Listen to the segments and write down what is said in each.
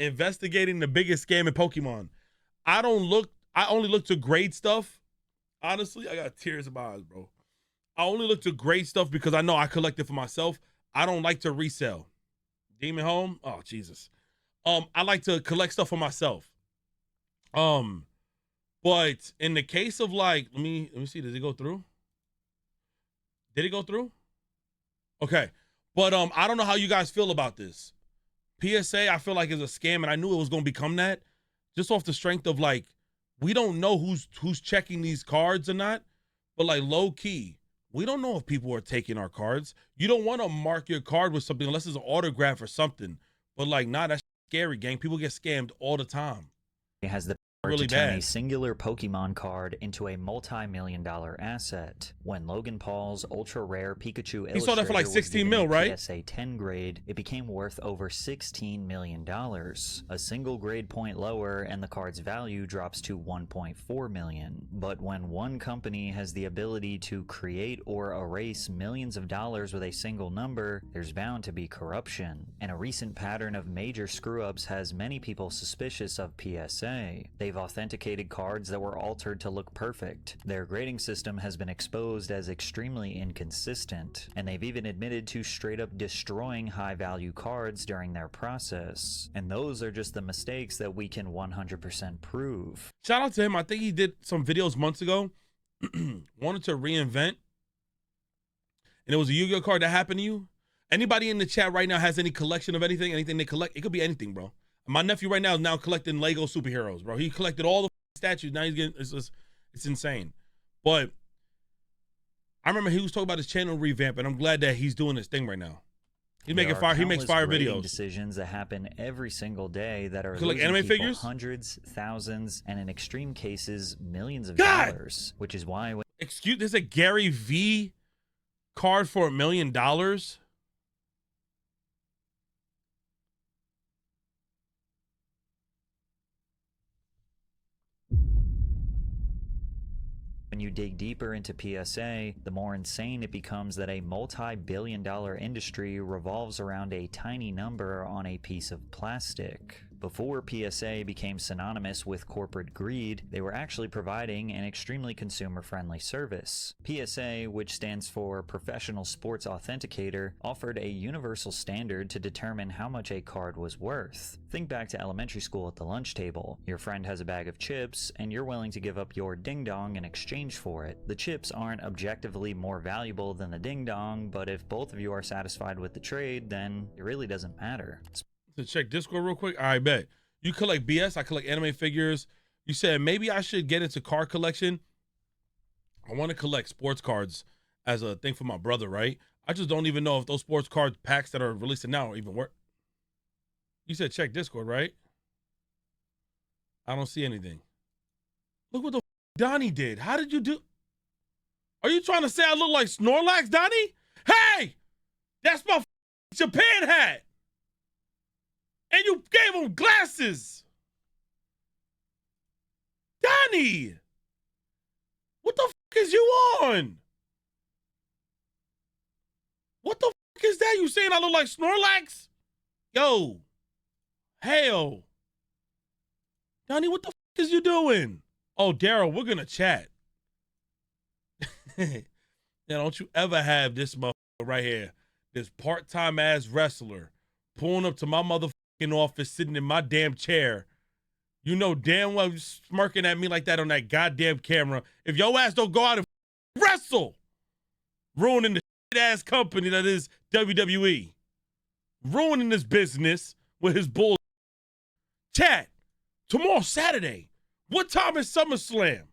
investigating the biggest scam in Pokemon. I only look to grade stuff. Honestly, I got tears in my eyes, bro. I only look to grade stuff because I know I collect it for myself. I don't like to resell. Demon Home? Oh, Jesus. I like to collect stuff for myself. But in the case of like, let me see, did it go through? Did it go through? Okay. But I don't know how you guys feel about this. PSA, I feel like is a scam, and I knew it was gonna become that, just off the strength of like, we don't know who's checking these cards or not, but like low key, we don't know if people are taking our cards. You don't want to mark your card with something unless it's an autograph or something. But like, nah, that's scary, gang. People get scammed all the time. It has the Really to turn bad. a singular Pokemon card into a multi-million-dollar asset. When Logan Paul's ultra-rare Pikachu He sold that for like 16 mil, right? PSA 10 grade, it became worth over $16 million. A single grade point lower and the card's value drops to $1.4 million. But when one company has the ability to create or erase millions of dollars with a single number, there's bound to be corruption. And a recent pattern of major screw-ups has many people suspicious of PSA. They've authenticated cards that were altered to look perfect. Their grading system has been exposed as extremely inconsistent, and they've even admitted to straight up destroying high-value cards during their process. And those are just the mistakes that we can 100% prove. Shout out to him. I think he did some videos months ago. Wanted to reinvent. And it was a Yu-Gi-Oh card that happened to you. Anybody in the chat right now has any collection of anything they collect? It could be anything, bro. My nephew right now is now collecting Lego superheroes, bro. He collected all the statues. Now he's getting, it's insane. But I remember he was talking about his channel revamp, and I'm glad that he's doing this thing right now. He's making fire. He makes fire videos. Decisions that happen every single day that are like anime figures, hundreds, thousands, and in extreme cases, millions of dollars. Which is why. There's a Gary V card for $1 million. When you dig deeper into PSA, the more insane it becomes that a multi-billion-dollar industry revolves around a tiny number on a piece of plastic. Before PSA became synonymous with corporate greed, they were actually providing an extremely consumer-friendly service. PSA, which stands for Professional Sports Authenticator, offered a universal standard to determine how much a card was worth. Think back to elementary school at the lunch table. Your friend has a bag of chips, and you're willing to give up your ding-dong in exchange for it. The chips aren't objectively more valuable than the ding-dong, but if both of you are satisfied with the trade, then it really doesn't matter. To check Discord real quick. I bet you collect BS. I collect anime figures. You said maybe I should get into card collection. I want to collect sports cards as a thing for my brother, right? I just don't even know if those sports card packs that are releasing now even work. You said check Discord, right? I don't see anything. Look what the Donnie did. How did you do? Are you trying to say I look like Snorlax, Donnie? Hey, that's my Japan hat. And you gave him glasses. Donnie, what the fuck is you on? What the fuck is that? You saying I look like Snorlax? Yo, hell. Donnie, what the fuck is you doing? Oh, Daryl, we're gonna chat. Yeah, don't you ever have this motherfucker right here, this part-time ass wrestler, pulling up to my motherfucking office, sitting in my damn chair. You know damn well smirking at me like that on that goddamn camera. If your ass don't go out and wrestle, ruining the shit-ass company that is WWE, ruining this business with his bull. Chat, tomorrow Saturday, what time is SummerSlam?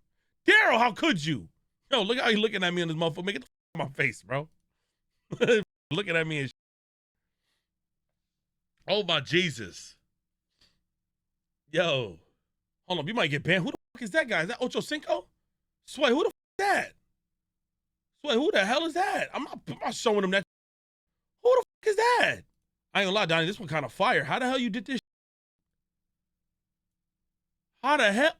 Daryl, how could you? Yo, look how you looking at me on this motherfucker. Make it the my face, bro. Looking at me and oh my Jesus. Yo. Hold on, you might get banned. Who the fuck is that guy? Is that Ocho Cinco? Sway, who the fuck is that? Sway, who the hell is that? I'm not showing him that. Who the fuck is that? I ain't gonna lie, Donnie, this one kind of fire. How the hell you did this? How the hell?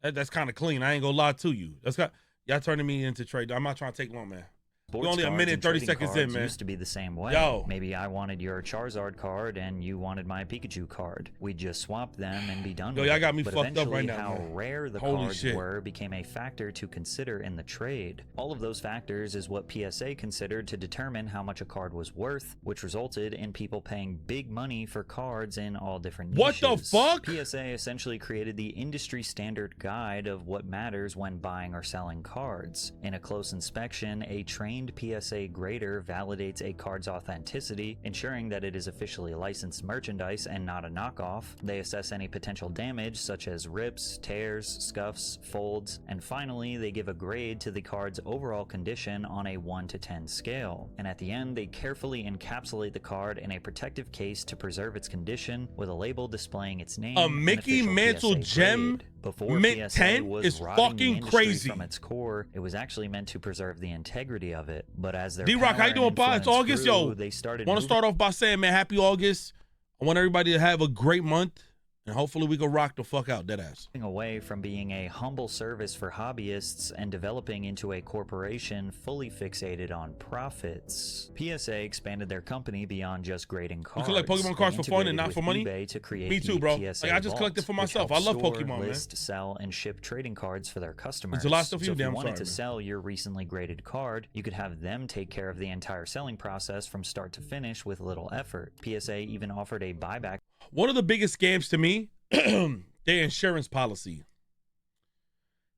That's kind of clean. I ain't gonna lie to you. That's got y'all turning me into trade. I'm not trying to take long, man. You're only a cards minute and 30 trading seconds in, cards man. used to be the same way. Yo. Maybe I wanted your Charizard card and you wanted my Pikachu card. We'd just swap them and be done with Yo, y'all it. got me But fucked up right eventually, now, how man. rare the Holy cards shit. were became a factor to consider in the trade. All of those factors is what PSA considered to determine how much a card was worth, which resulted in people paying big money for cards in all different niches. What the fuck? PSA essentially created the industry standard guide of what matters when buying or selling cards. In a close inspection, a trained PSA grader validates a card's authenticity, ensuring that it is officially licensed merchandise and not a knockoff. They assess any potential damage, such as rips, tears, scuffs, folds, and finally, they give a grade to the card's overall condition on a 1 to 10 scale. And at the end, they carefully encapsulate the card in a protective case to preserve its condition, with a label displaying its name. A Mickey Mantle gem Before Mint PSA 10 was is rotting the fucking industry crazy. from its core, it was actually meant to preserve the integrity of it. But as their D-Rock, how power you doing, and Pa? It's influence August, grew, yo. they started Want to moving start off by saying, man, happy August. I want everybody to have a great month, and hopefully we can rock the fuck out, deadass. away from being a humble service for hobbyists and developing into a corporation fully fixated on profits. PSA expanded their company beyond just grading cards. collect Pokemon cards They for fun and integrated not with for money? eBay to create Me too, the bro. PSA Like, I just collected Vault, for which myself. helps I love store, Pokemon, man. list, sell, and ship trading cards for their customers. There's a lot of stuff So you if do, you I'm wanted sorry, to man. sell your recently graded card, you could have them take care of the entire selling process from start to finish with little effort. PSA even offered a buyback. One of the biggest scams to me, their insurance policy.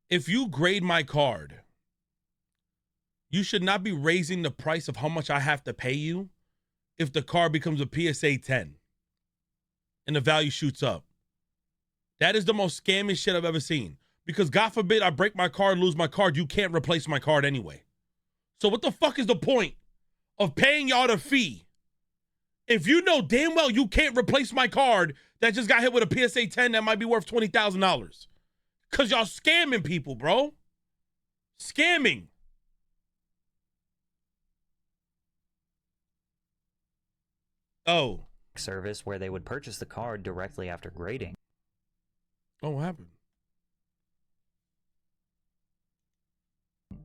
If you grade my card, you should not be raising the price of how much I have to pay you if the card becomes a PSA 10 and the value shoots up. That is the most scammy shit I've ever seen. Because God forbid I break my card, lose my card, you can't replace my card anyway. So what the fuck is the point of paying y'all the fee if you know damn well you can't replace my card that just got hit with a PSA 10 that might be worth $20,000? Because y'all scamming people, bro. Scamming. Oh. service where they would purchase the card directly after grading. Oh, what happened?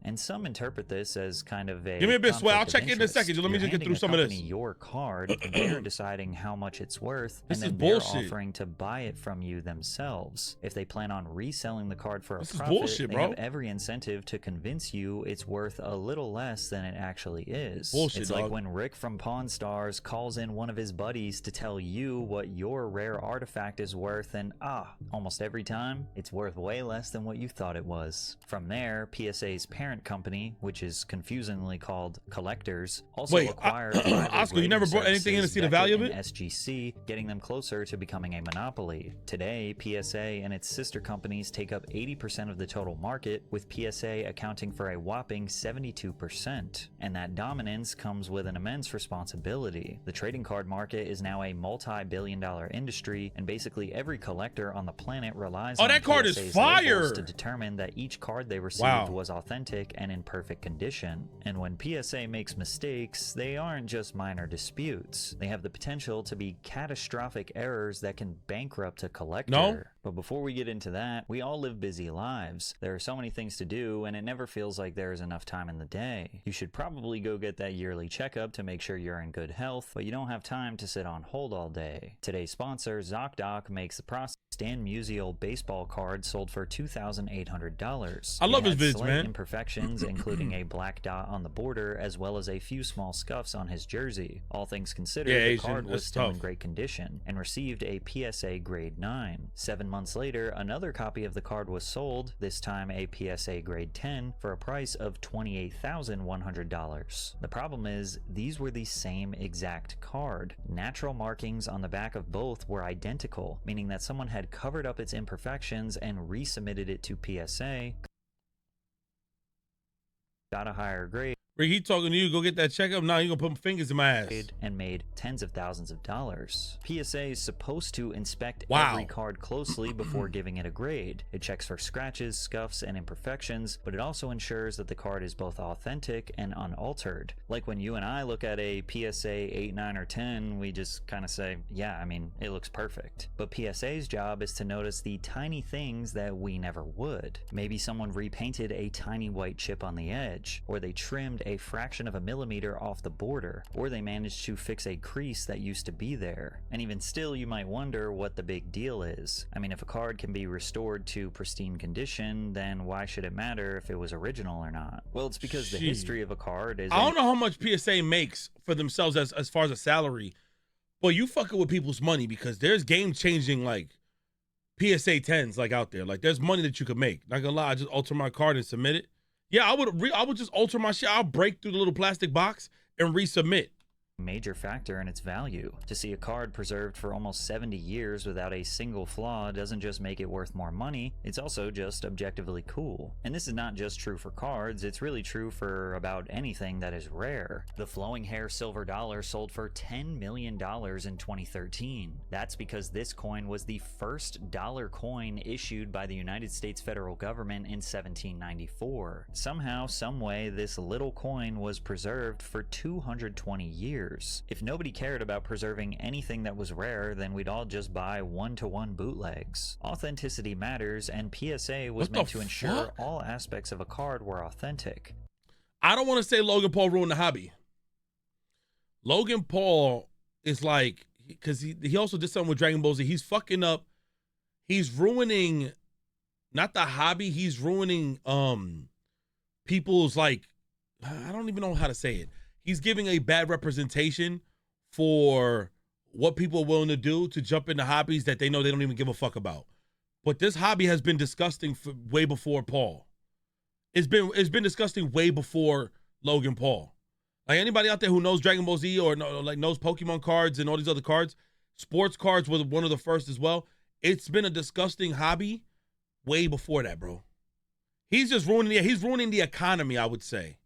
And some interpret this as kind of a Give me a bit, Sway. I'll conflict of check in a second. interest. Let me You're just get through handing some a of this. company your card, they're deciding how much it's worth, This and is then they're bullshit. offering to buy it from you themselves. If they plan on reselling the card for a This is profit, bullshit, they bro. have every incentive to convince you it's worth a little less than it actually is. Bullshit, it's like dog. when Rick from Pawn Stars calls in one of his buddies to tell you what your rare artifact is worth, and almost every time, it's worth way less than what you thought it was. From there, PSA's parent company, which is confusingly called Collectors, also Wait, acquired Oscar, you never brought anything in to see the value of it? SGC, getting them closer to becoming a monopoly. Today, PSA and its sister companies take up 80% of the total market, with PSA accounting for a whopping 72%. And that dominance comes with an immense responsibility. The trading card market is now a multi-billion-dollar industry, and basically every collector on the planet relies on that card is PSA's fire! labels to determine that each card they received Wow. was authentic and in perfect condition. And when PSA makes mistakes, they aren't just minor disputes. They have the potential to be catastrophic errors that can bankrupt a collector. No. But before we get into that, we all live busy lives. There are so many things to do, and it never feels like there is enough time in the day. You should probably go get that yearly checkup to make sure you're in good health, but you don't have time to sit on hold all day. Today's sponsor, ZocDoc, makes the process. Stan Musial baseball card sold for $2,800. I love It his had vids, slight man. imperfections, including a black dot on the border, as well as a few small scuffs on his jersey. All things considered, Yeah, the Asian, card was that's still in tough. great condition and received a PSA grade 9. 7 months later, another copy of the card was sold, this time a PSA grade 10, for a price of $28,100. The problem is, these were the same exact card. Natural markings on the back of both were identical, meaning that someone had covered up its imperfections and resubmitted it to PSA, got a higher grade, Rick, he talking to you. Go get that checkup. Now you gonna put fingers in my ass. and made tens of thousands of dollars. PSA is supposed to inspect Wow. every card closely before giving it a grade. It checks for scratches, scuffs, and imperfections, but it also ensures that the card is both authentic and unaltered. Like when you and I look at a PSA 8, 9, or 10, we just kind of say, yeah, I mean, it looks perfect. But PSA's job is to notice the tiny things that we never would. Maybe someone repainted a tiny white chip on the edge, or they trimmed trimmed a fraction of a millimeter off the border, or they managed to fix a crease that used to be there. And even still, you might wonder what the big deal is. I mean, if a card can be restored to pristine condition, then why should it matter if it was original or not? Well, it's because the history of a card is... I don't know how much PSA makes for themselves as far as a salary, but you fucking with people's money, because there's game-changing, like, PSA 10s, like, out there. Like, there's money that you could make. Not gonna lie, I just alter my card and submit it. Yeah, I would just alter my shit. I'll break through the little plastic box and resubmit. Major factor in its value. To see a card preserved for almost 70 years without a single flaw doesn't just make it worth more money, it's also just objectively cool. And this is not just true for cards, it's really true for about anything that is rare. The flowing hair silver dollar sold for $10 million in 2013. That's because this coin was the first dollar coin issued by the United States federal government in 1794. Somehow, someway, this little coin was preserved for 220 years. If nobody cared about preserving anything that was rare, then we'd all just buy one-to-one bootlegs. Authenticity matters, and PSA was meant to ensure all aspects of a card were authentic. I don't want to say Logan Paul ruined the hobby. Logan Paul is like, because he also did something with Dragon Ball Z. He's fucking up. He's ruining, not the hobby, he's ruining people's, like, I don't even know how to say it. He's giving a bad representation for what people are willing to do to jump into hobbies that they know they don't even give a fuck about. But this hobby has been disgusting for way before Paul. It's been disgusting way before Logan Paul. Like, anybody out there who knows Dragon Ball Z or knows Pokemon cards and all these other cards, sports cards were one of the first as well. It's been a disgusting hobby way before that, bro. He's just ruining the economy, I would say.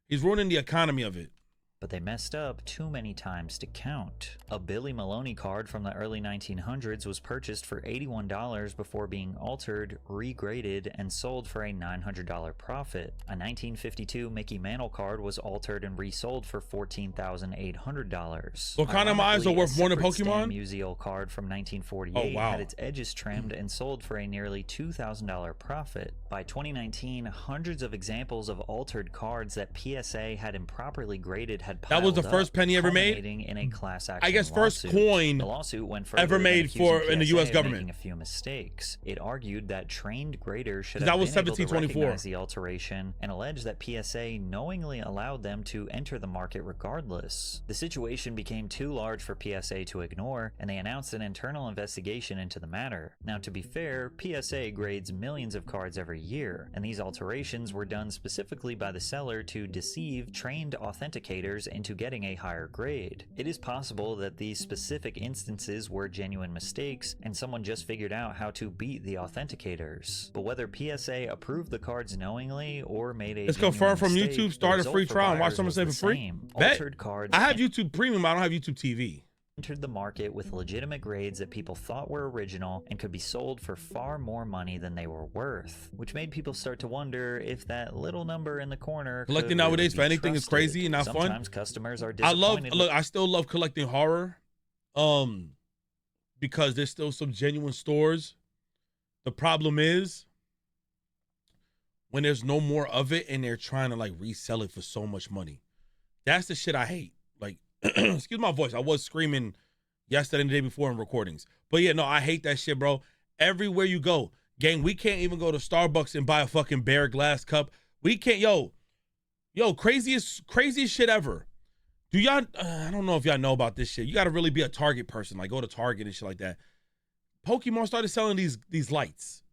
He's ruining the economy of it. But they messed up too many times to count. A Billy Maloney card from the early 1900s was purchased for $81 before being altered, regraded, and sold for a $900 profit. A 1952 Mickey Mantle card was altered and resold for $14,800. What kind of eyes are worth more than Pokemon? Stan Musial card from 1948 had its edges trimmed and sold for a nearly $2,000 profit. By 2019, hundreds of examples of altered cards that PSA had improperly graded had piled that was the first up, penny ever made in a class action I guess lawsuit. first coin The lawsuit went further ever made for in the U.S. government. Making a few mistakes. It argued that trained graders should that have was been able to 1724. recognize the alteration, and alleged that PSA knowingly allowed them to enter the market regardless. The situation became too large for PSA to ignore, and they announced an internal investigation into the matter. Now, to be fair, PSA grades millions of cards every year, and these alterations were done specifically by the seller to deceive trained authenticators into getting a higher grade. It is possible that these specific instances were genuine mistakes and someone just figured out how to beat the authenticators. But whether PSA approved the cards knowingly or made a Let's confirm from mistake, YouTube, start a free trial and watch someone say for free. Altered cards I have YouTube Premium, I don't have YouTube TV. Entered the market with legitimate grades that people thought were original and could be sold for far more money than they were worth, which made people start to wonder if that little number in the corner collecting nowadays for anything is crazy and not fun. Sometimes customers are disappointed. I still love collecting horror, because there's still some genuine stores. The problem is when there's no more of it and they're trying to like resell it for so much money. That's the shit I hate. Like, excuse my voice. I was screaming yesterday and the day before in recordings. But yeah, no, I hate that shit, bro. Everywhere you go, gang, we can't even go to Starbucks and buy a fucking Bear glass cup. We can't, yo, craziest shit ever. Do y'all, I don't know if y'all know about this shit. You got to really be a Target person, like go to Target and shit like that. Pokemon started selling these lights,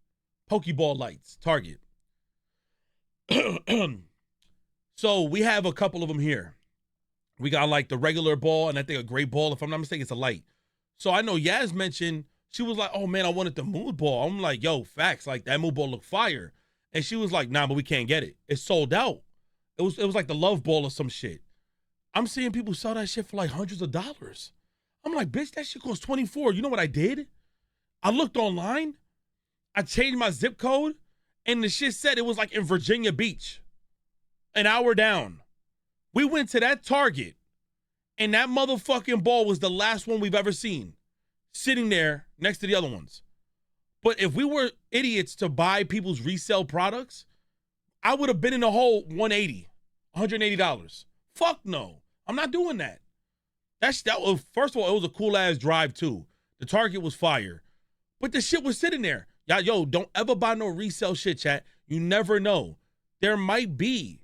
Pokeball lights, Target. So we have a couple of them here. We got like the regular ball, and I think a gray ball. If I'm not mistaken, it's a light. So I know Yaz mentioned, she was like, oh man, I wanted the mood ball. I'm like, yo, facts, like that mood ball looked fire. And she was like, nah, but we can't get it. It's sold out. It was like the love ball or some shit. I'm seeing people sell that shit for like hundreds of dollars. I'm like, bitch, that shit costs $24. You know what I did? I looked online. I changed my zip code, and the shit said it was like in Virginia Beach, an hour down. We went to that Target, and that motherfucking ball was the last one we've ever seen, sitting there next to the other ones. But if we were idiots to buy people's resale products, I would have been in the hole 180, $180. Fuck no. I'm not doing that. That was, first of all, it was a cool ass drive too. The Target was fire. But the shit was sitting there. Y'all, yo, don't ever buy no resale shit, chat. You never know. There might be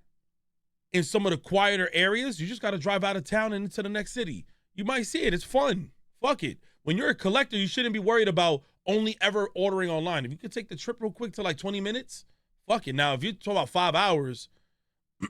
in some of the quieter areas. You just got to drive out of town and into the next city. You might see it. It's fun. Fuck it. When you're a collector, you shouldn't be worried about only ever ordering online. If you could take the trip real quick to like 20 minutes, fuck it. Now, if you're talking about 5 hours,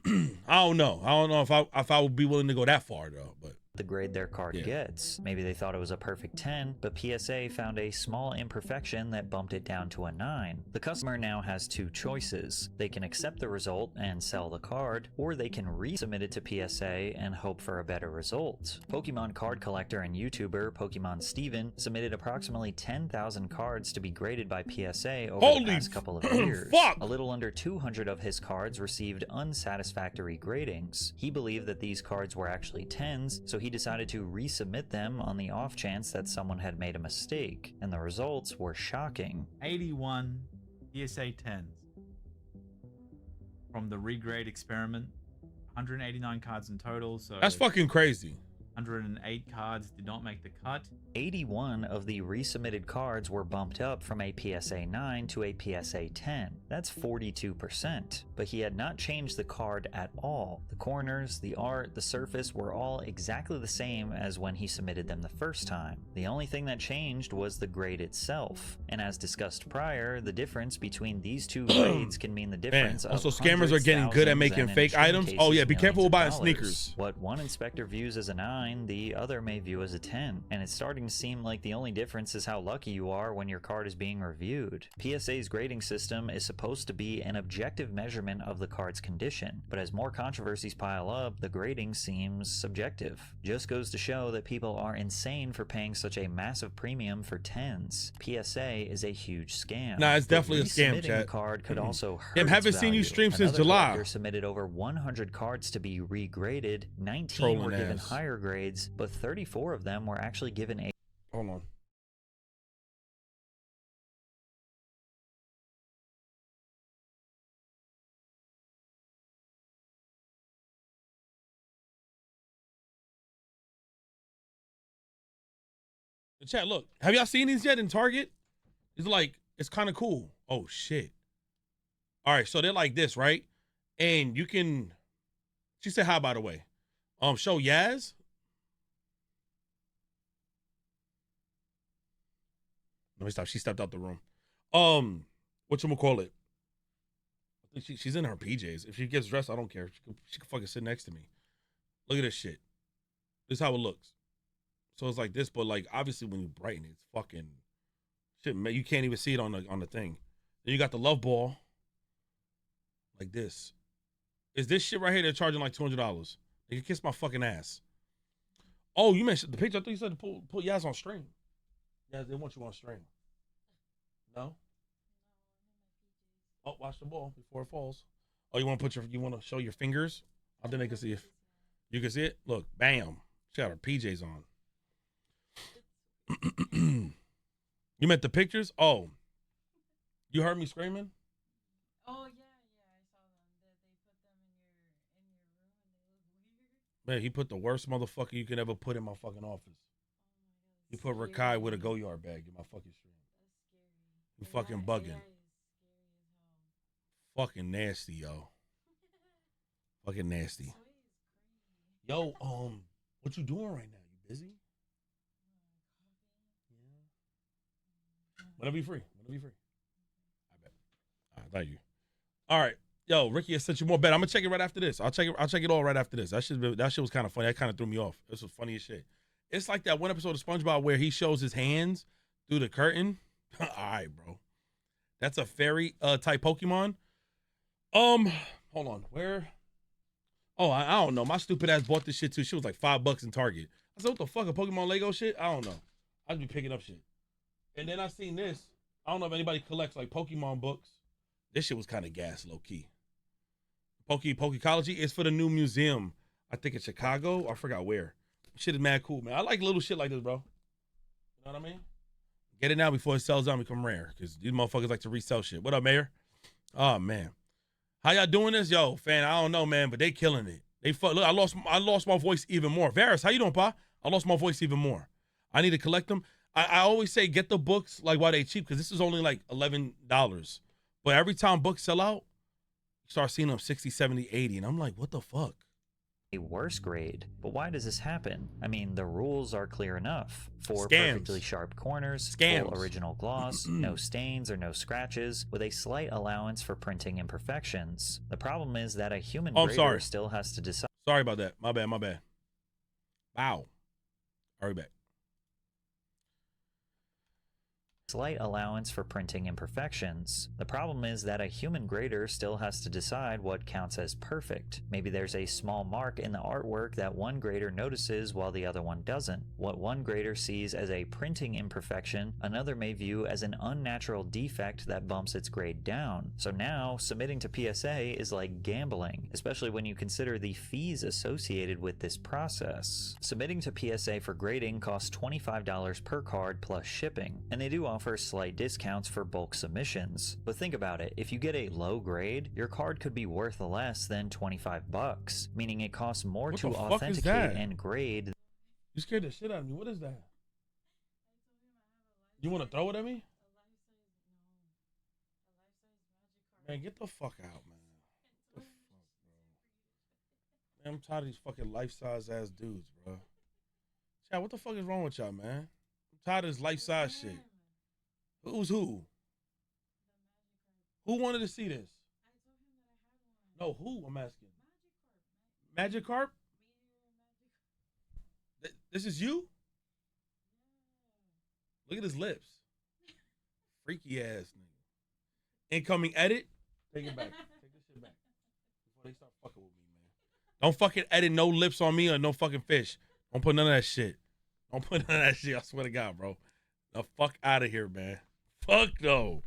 I don't know. I don't know if I would be willing to go that far though, but the grade their card gets. Maybe they thought it was a perfect 10, but PSA found a small imperfection that bumped it down to a 9. The customer now has two choices. They can accept the result and sell the card, or they can resubmit it to PSA and hope for a better result. Pokemon card collector and YouTuber Pokemon Steven submitted approximately 10,000 cards to be graded by PSA over the past couple of years. Fuck. A little under 200 of his cards received unsatisfactory gradings. He believed that these cards were actually 10s, so he decided to resubmit them on the off chance that someone had made a mistake, and the results were shocking. 81 PSA 10s from the regrade experiment. 189 cards in total, so that's fucking crazy. 108 cards did not make the cut. 81 of the resubmitted cards were bumped up from a PSA 9 to a PSA 10. That's 42%. But he had not changed the card at all. The corners, the art, the surface were all exactly the same as when he submitted them the first time. The only thing that changed was the grade itself. And as discussed prior, the difference between these two grades can mean the difference of also, scammers are getting good at making fake items. Oh yeah, be careful buying sneakers. What one inspector views as a 9, the other may view as a 10. And it's starting to seem like the only difference is how lucky you are when your card is being reviewed. PSA's grading system is supposed to be an objective measurement of the card's condition, but as more controversies pile up, the grading seems subjective. Just goes to show that people are insane for paying such a massive premium for 10s. PSA is a huge scam. Nah, it's definitely a scam, chat. The card could also hurt Yeah, haven't its seen you value. stream since Another July. collector submitted over 100 cards to be regraded. 19 Trolling were given ass. higher grades, but 34 of them were actually given a Hold on. Chat, look. Have y'all seen these yet in Target? It's like, it's kind of cool. Oh, shit. All right, so they're like this, right? And you can... She said hi, by the way. Show Yaz. Let me stop. She stepped out the room. Whatchamacallit? I think she's in her PJs. If she gets dressed, I don't care. She can fucking sit next to me. Look at this shit. This is how it looks. So it's like this, but like obviously when you brighten it, it's fucking shit, man. You can't even see it on the thing. Then you got the love ball. Like this. Is this shit right here they're charging like $200? They can kiss my fucking ass. Oh, you mentioned the picture. I thought you said to put Yaz on stream. Yeah, they want you on stream. No? Oh, watch the ball before it falls. Oh, you want to show your fingers? I think they can see it. You can see it? Look, bam. She got her PJs on. You meant the pictures? Oh. You heard me screaming? Oh, yeah, I saw them. They put them in your room and they look weird. Man, he put the worst motherfucker you could ever put in my fucking office. He put Rakai with a Go Yard bag in my fucking stream. You fucking bugging. Fucking nasty, yo. Fucking nasty. Yo, what you doing right now? You busy? Yeah. Whenever you free. I bet. All right, thank you. All right. Yo, Ricky has sent you more bet. I'm gonna check it right after this. I'll check it all right after this. That shit was kind of funny. That kind of threw me off. This was funny as shit. It's like that one episode of SpongeBob where he shows his hands through the curtain. All right, bro. That's a fairy type Pokemon. Hold on. Where? Oh, I don't know. My stupid ass bought this shit too. She was like $5 in Target. I said, what the fuck, a Pokemon Lego shit? I don't know. I'd be picking up shit. And then I seen this. I don't know if anybody collects like Pokemon books. This shit was kind of gas, low key. Pokecology is for the new museum. I think in Chicago. I forgot where. Shit is mad cool, man. I like little shit like this, bro. You know what I mean? Get it now before it sells out and become rare. Because these motherfuckers like to resell shit. What up, Mayor? Oh, man. How y'all doing this? Yo, fan, I don't know, man, but they killing it. Look, I lost my voice even more. Varys, how you doing, pa? I lost my voice even more. I need to collect them. I always say get the books like while they cheap, because this is only like $11. But every time books sell out, you start seeing them 60, 70, 80. And I'm like, what the fuck? A worse grade. But why does this happen? I mean, the rules are clear enough. 4 Scams. perfectly sharp corners, Scams. full original gloss, no stains or no scratches, with a slight allowance for printing imperfections. The problem is that a human grader still has to decide. Sorry about that. My bad. Wow. Hurry back. Slight allowance for printing imperfections. The problem is that a human grader still has to decide what counts as perfect. Maybe there's a small mark in the artwork that one grader notices while the other one doesn't. What one grader sees as a printing imperfection, another may view as an unnatural defect that bumps its grade down. So now, submitting to PSA is like gambling, especially when you consider the fees associated with this process. Submitting to PSA for grading costs $25 per card plus shipping, and they do offer slight discounts for bulk submissions. But think about it, if you get a low grade, your card could be worth less than $25, meaning it costs more to authenticate and grade. You scared the shit out of me. What is that? You want to throw it at me? Man, get the fuck out, man. What the fuck, bro? Man, I'm tired of these fucking life-size ass dudes, bro. Chad, what the fuck is wrong with y'all, man? I'm tired of this life-size shit. Who's who? Who wanted to see this? No, who? I'm asking. Magikarp? This is you? Look at his lips. Freaky ass nigga. Incoming edit? Take it back. Take this shit back. Before they start fucking with me, man. Don't fucking edit no lips on me or no fucking fish. Don't put none of that shit. Don't put none of that shit. I swear to God, bro. The fuck out of here, man. Fuck no.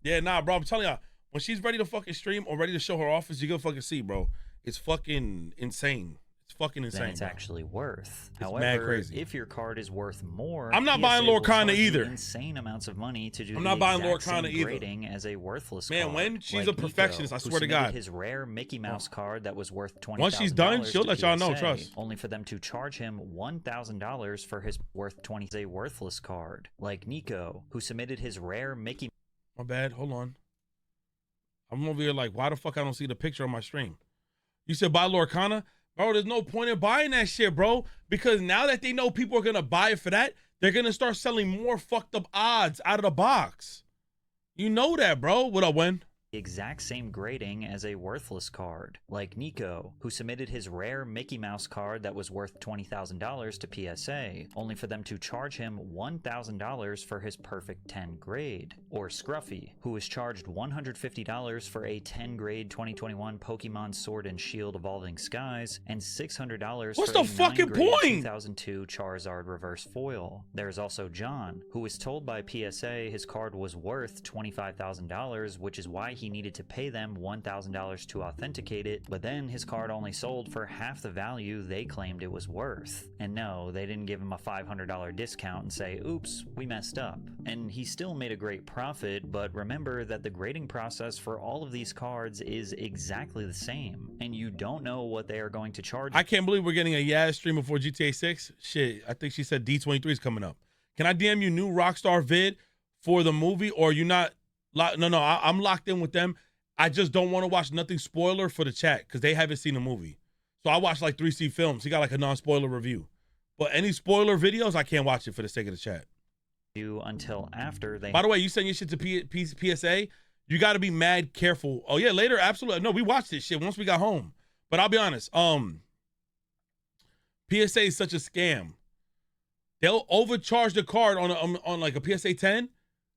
Yeah, nah, bro. I'm telling y'all, when she's ready to fucking stream or ready to show her office, you're gonna fucking see, bro. It's fucking insane. It's fucking insane. Than it's bro. actually worth. It's However, mad crazy. if your card is worth more, I'm not PSA buying will Lorcana charge you either. Insane amounts of money to do I'm the not buying exact Lorcana same either. grading as a worthless Man, card. when she's like a perfectionist, Nico, I swear to who God. submitted his rare Mickey Mouse card that was worth $20,000. Once she's done, she'll to let y'all know, PSA, trust. Only for them to charge him $1,000 for his worth $20. A worthless card, like Nico, who submitted his rare Mickey. My bad. Hold on. I'm over here like, why the fuck I don't see the picture on my stream? You said buy Lorcana? Bro, there's no point in buying that shit, bro. Because now that they know people are going to buy it for that, they're going to start selling more fucked up odds out of the box. You know that, bro. What up, Wen? Exact same grading as a worthless card, like Nico, who submitted his rare Mickey Mouse card that was worth $20,000 to PSA, only for them to charge him $1,000 for his perfect 10 grade. Or Scruffy, who was charged $150 for a 10 grade 2021 Pokemon Sword and Shield Evolving Skies, and $600 What's for the a fucking 9 grade point? 2002 Charizard Reverse Foil. There's also John, who was told by PSA his card was worth $25,000, which is why he needed to pay them $1,000 to authenticate it, but then his card only sold for half the value they claimed it was worth. And no, they didn't give him a $500 discount and say, oops, we messed up. And he still made a great profit, but remember that the grading process for all of these cards is exactly the same, and you don't know what they are going to charge. I can't believe we're getting a Yaz stream before GTA 6. Shit, I think she said D23 is coming up. Can I DM you new Rockstar vid for the movie, or you not? No, I'm locked in with them. I just don't want to watch nothing spoiler for the chat because they haven't seen the movie. So I watched like 3C Films. He got like a non-spoiler review. But any spoiler videos, I can't watch it for the sake of the chat. Until after they. By the way, you send your shit to PSA, you got to be mad careful. Oh yeah, later, absolutely. No, we watched this shit once we got home. But I'll be honest, PSA is such a scam. They'll overcharge the card on like a PSA 10,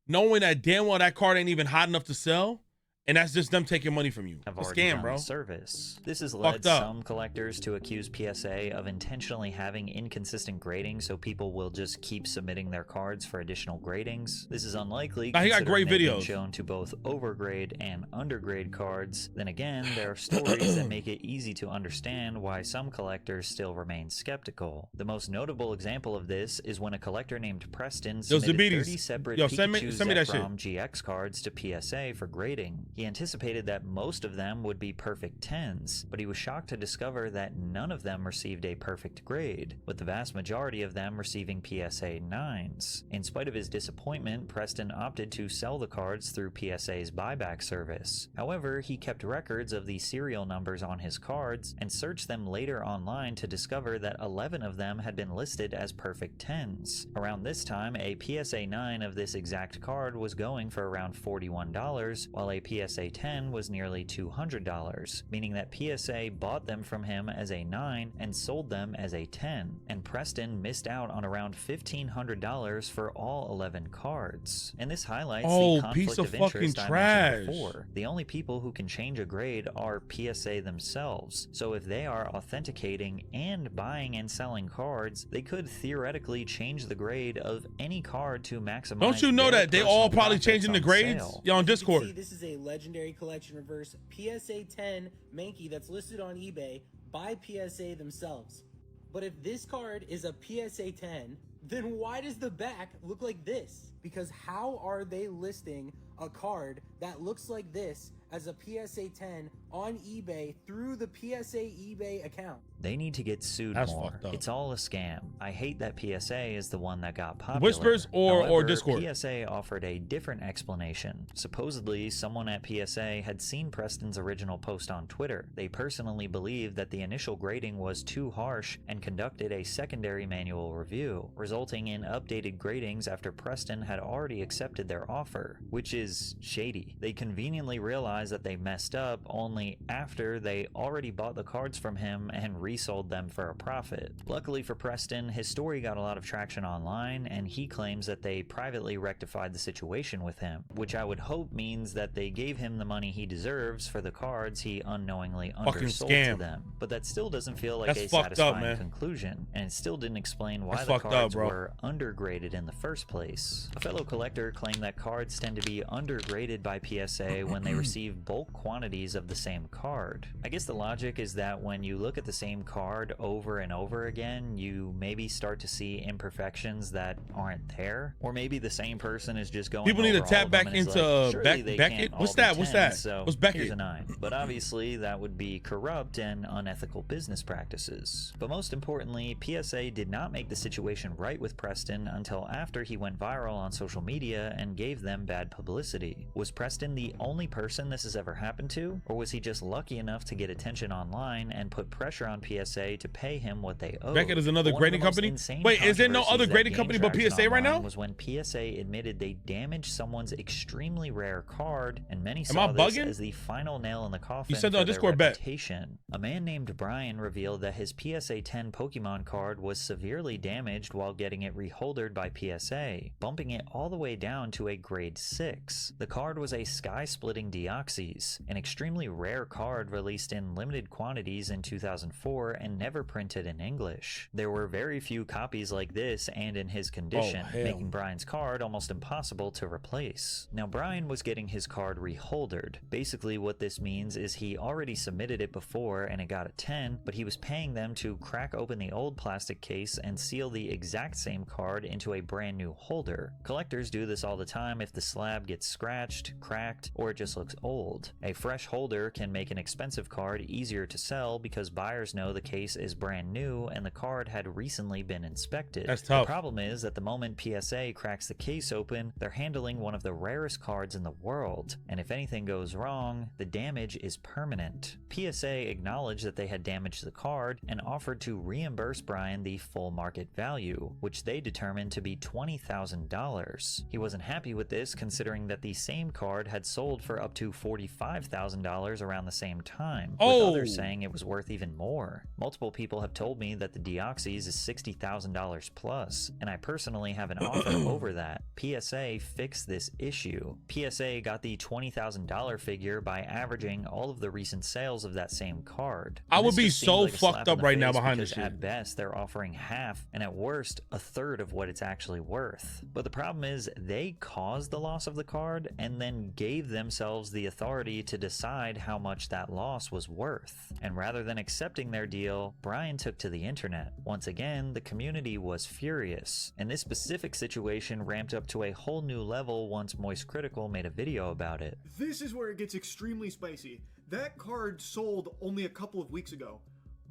knowing that damn well that card ain't even hot enough to sell. And that's just them taking money from you. A scam, bro. Service. This has led some collectors to accuse PSA of intentionally having inconsistent grading, so people will just keep submitting their cards for additional gradings. This is unlikely. Now, he got great videos shown to both overgrade and undergrade cards. Then again, there are stories that make it easy to understand why some collectors still remain skeptical. The most notable example of this is when a collector named Preston submitted 30 separate Pikachu Zekrom GX cards to PSA for grading. He anticipated that most of them would be perfect 10s, but he was shocked to discover that none of them received a perfect grade, with the vast majority of them receiving PSA 9s. In spite of his disappointment, Preston opted to sell the cards through PSA's buyback service. However, he kept records of the serial numbers on his cards and searched them later online to discover that 11 of them had been listed as perfect 10s. Around this time, a PSA 9 of this exact card was going for around $41, while a PSA 10 was nearly $200, meaning that PSA bought them from him as a 9 and sold them as a 10, and Preston missed out on around $1,500 for all 11 cards. And this highlights the conflict piece of interest fucking I mentioned trash. before. The only people who can change a grade are PSA themselves, so if they are authenticating and buying and selling cards, they could theoretically change the grade of any card to maximize. Don't you know their that they personal all probably profits changing the on grades? sale. Yeah, on As you can Discord. see, this is a legendary collection reverse PSA 10 Mankey that's listed on eBay by PSA themselves. But if this card is a PSA 10, then why does the back look like this? Because how are they listing a card that looks like this as a PSA 10 on eBay through the PSA eBay account? They need to get sued That's more. fucked up. It's all a scam. I hate that PSA is the one that got popular. Whispers or However, Discord? PSA offered a different explanation. Supposedly, someone at PSA had seen Preston's original post on Twitter. They personally believed that the initial grading was too harsh and conducted a secondary manual review, resulting in updated gradings after Preston had already accepted their offer, which is shady. They conveniently realized that they messed up only after they already bought the cards from him and resold them for a profit. Luckily for Preston, his story got a lot of traction online, and he claims that they privately rectified the situation with him, which I would hope means that they gave him the money he deserves for the cards he unknowingly undersold scam. to them. But that still doesn't feel like That's a fucked up, satisfying man. conclusion, and it still didn't explain why That's the fucked up, cards bro. were undergraded in the first place. A fellow collector claimed that cards tend to be undergraded by PSA when they receive bulk quantities of the same card. I guess the logic is that when you look at the same card over and over again, you maybe start to see imperfections that aren't there, or maybe the same person is just going People need to over all tap of them back and is into like, surely they Beckett. can't all What's be that? What's 10s, that? so What's Beckett? here's a 9. But obviously that would be corrupt and unethical business practices. But most importantly, PSA did not make the situation right with Preston until after he went viral on social media and gave them bad publicity. Was Preston the only person this has ever happened to, or was he just lucky enough to get attention online and put pressure on PSA to pay him what they owed? Beckett is another One of the grading most company? insane Wait, is there no controversies other that grading gained company but traction PSA right online now? was when PSA admitted they damaged someone's extremely rare card, and many Am saw I this bugging? as the final nail in the coffin said for on their Discord, bet. reputation. A man named Brian revealed that his PSA 10 Pokemon card was severely damaged while getting it reholdered by PSA, bumping it all the way down to a grade 6. The card was a sky-splitting Deoxys, an extremely rare card released in limited quantities in 2004 and never printed in English. There were very few copies like this and in his condition, hell. making Brian's card almost impossible to replace. Now, Brian was getting his card reholdered. Basically, what this means is he already submitted it before and it got a 10, but he was paying them to crack open the old plastic case and seal the exact same card into a brand new holder. Collectors do this all the time if the slab gets scratched, cracked, or it just looks old. A fresh holder can make an expensive card easier to sell because buyers know the case is brand new and the card had recently been inspected. That's The tough. problem is that the moment PSA cracks the case open, they're handling one of the rarest cards in the world, and if anything goes wrong, the damage is permanent. PSA acknowledged that they had damaged the card and offered to reimburse Brian the full market value, which they determined to be $20,000. He wasn't happy with this, considering that the same card had sold for up to $45,000 around the same time, with others saying it was worth even more. Multiple people have told me that the Deoxys is $60,000 plus, and I personally have an offer over that. PSA fixed this issue. PSA got the $20,000 figure by averaging all of the recent sales of that same card. I And would this be just seems so like a slap fucked in up the right now face behind this because shit. at best they're offering half, and at worst a third of what it's actually worth. But the problem is they caused the loss of the card and then gave themselves the authority to decide how much that loss was worth. And rather than accepting their their deal, Brian took to the internet. Once again, the community was furious, and this specific situation ramped up to a whole new level once Moist Critical made a video about it. This is where it gets extremely spicy. That card sold only a couple of weeks ago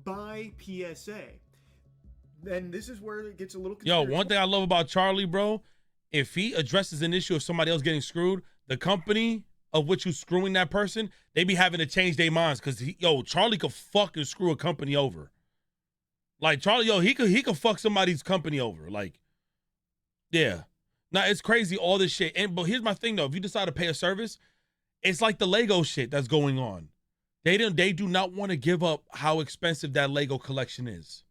by PSA. And this is where it gets a little Yo, one thing I love about Charlie, bro, if he addresses an issue of somebody else getting screwed, the company of which who's screwing that person, they be having to change their minds because Charlie could fucking screw a company over. Like Charlie, he could fuck somebody's company over. Like, yeah. Now it's crazy all this shit. But here's my thing though: if you decide to pay a service, it's like the Lego shit that's going on. They do not want to give up how expensive that Lego collection is.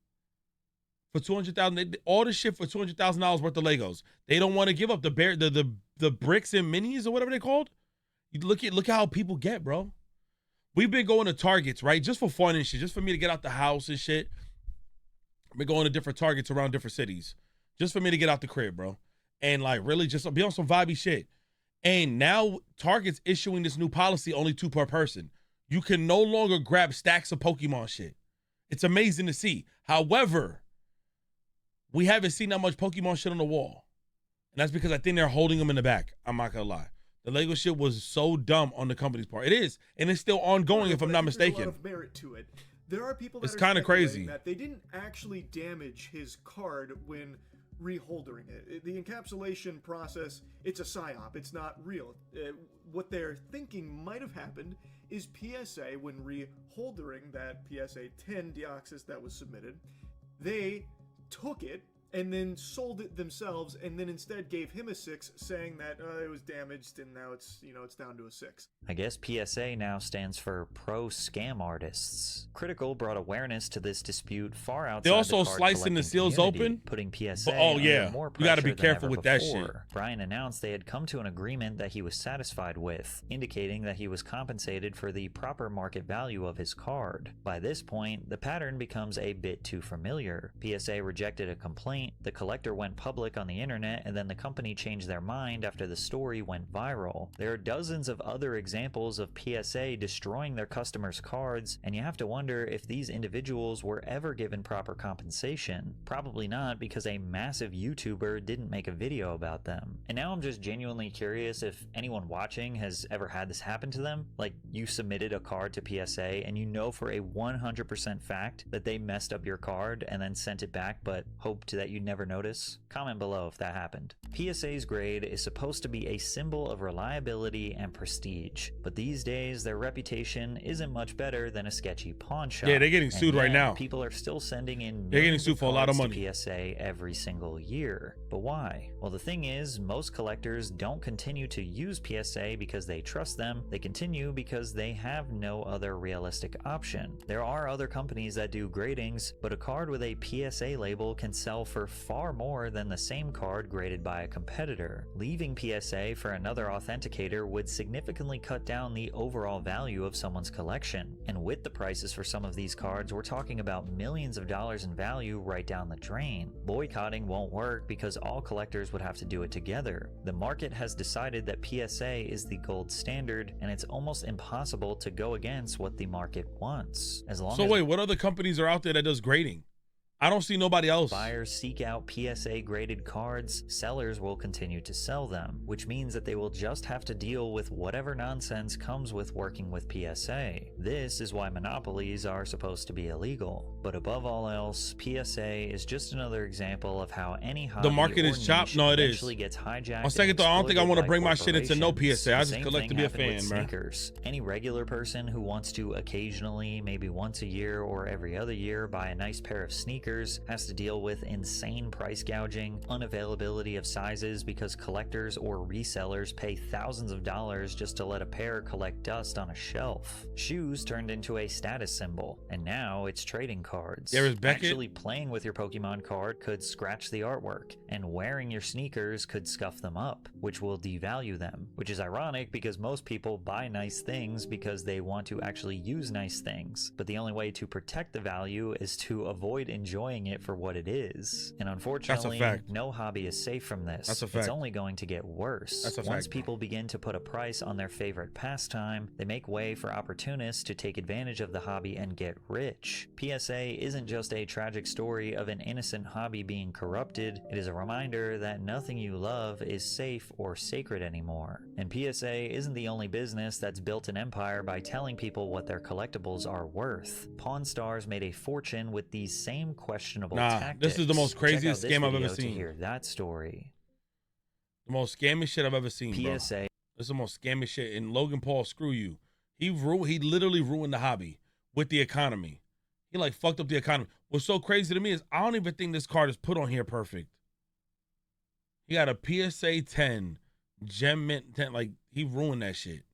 For $200,000, all the shit for $200,000 worth of Legos. They don't want to give up the bricks and minis or whatever they're called. You look at how people get, bro. We've been going to Targets, right? Just for fun and shit, just for me to get out the house and shit. I've been going to different Targets around different cities, just for me to get out the crib, bro. And like really just be on some vibey shit. And now Target's issuing this new policy, only 2 per person. You can no longer grab stacks of Pokemon shit. It's amazing to see. However, we haven't seen that much Pokemon shit on the wall. And that's because I think they're holding them in the back. I'm not gonna lie. The Lego shit was so dumb on the company's part. It is, and it's still ongoing if I'm not mistaken. There's a lot of merit to it. There are people that it's are kind of crazy that they didn't actually damage his card when reholdering it. The encapsulation process, it's a psyop. It's not real. What they're thinking might have happened is PSA, when reholdering that PSA 10 Deoxys that was submitted, they took it and then sold it themselves, and then instead gave him a 6, saying that it was damaged and now it's it's down to a 6. I guess PSA now stands for Pro Scam Artists. Critical brought awareness to this dispute far outside. They also the card slicing the collecting seals community, open, putting PSA under more you got to pressure be careful than with ever that shit. before. Brian announced they had come to an agreement that he was satisfied with, indicating that he was compensated for the proper market value of his card. By this point, the pattern becomes a bit too familiar. PSA rejected a complaint, the collector went public on the internet, and then the company changed their mind after the story went viral. There are dozens of other examples of PSA destroying their customers' cards, and you have to wonder if these individuals were ever given proper compensation. Probably not, because a massive YouTuber didn't make a video about them. And now I'm just genuinely curious if anyone watching has ever had this happen to them. Like, you submitted a card to PSA and you know for a 100% fact that they messed up your card and then sent it back but hoped that you'd never notice? Comment below if that happened. PSA's grade is supposed to be a symbol of reliability and prestige, but these days their reputation isn't much better than a sketchy pawn shop. Yeah, they're getting sued right now. People are still sending in they're getting sued for a lot of money to PSA every single year. But why? Well, the thing is, most collectors don't continue to use PSA because they trust them. They continue because they have no other realistic option. There are other companies that do gradings, but a card with a PSA label can sell for far more than the same card graded by a competitor. Leaving PSA for another authenticator would significantly cut down the overall value of someone's collection. And with the prices for some of these cards, we're talking about millions of dollars in value right down the drain. Boycotting won't work because all collectors would have to do it together. The market has decided that PSA is the gold standard, and it's almost impossible to go against what the market wants. Wait, what other companies are out there that does grading? I don't see nobody else. Buyers seek out PSA graded cards, sellers will continue to sell them, which means that they will just have to deal with whatever nonsense comes with working with PSA. This is why monopolies are supposed to be illegal. But above all else, PSA is just another example of how any hobby the market is chopped. No, it is. Gets hijacked. On second thought, I don't think I want to bring my shit into no PSA. I just collect to be a fan, sneakers. Man. Any regular person who wants to occasionally, maybe once a year or every other year, buy a nice pair of sneakers has to deal with insane price gouging, unavailability of sizes because collectors or resellers pay thousands of dollars just to let a pair collect dust on a shelf. Shoes turned into a status symbol, and now it's trading cards. There is Beckett. Actually playing with your Pokemon card could scratch the artwork, and wearing your sneakers could scuff them up, which will devalue them, which is ironic because most people buy nice things because they want to actually use nice things, but the only way to protect the value is to avoid enjoying enjoying it for what it is. And unfortunately, fact. no hobby is safe from this. That's a It's fact. only going to get worse. That's a Once fact, bro. people begin to put a price on their favorite pastime, they make way for opportunists to take advantage of the hobby and get rich. PSA isn't just a tragic story of an innocent hobby being corrupted, it is a reminder that nothing you love is safe or sacred anymore. And PSA isn't the only business that's built an empire by telling people what their collectibles are worth. Pawn Stars made a fortune with these same questionable tactics. This is the most craziest Check out scam I've this ever video to seen. hear that story. The most scammy shit I've ever seen, bro. PSA. This is the most scammy shit. And Logan Paul, screw you. He literally ruined the hobby with the economy. He like fucked up the economy. What's so crazy to me is I don't even think this card is put on here perfect. He got a PSA 10, Gem Mint 10. Like, he ruined that shit.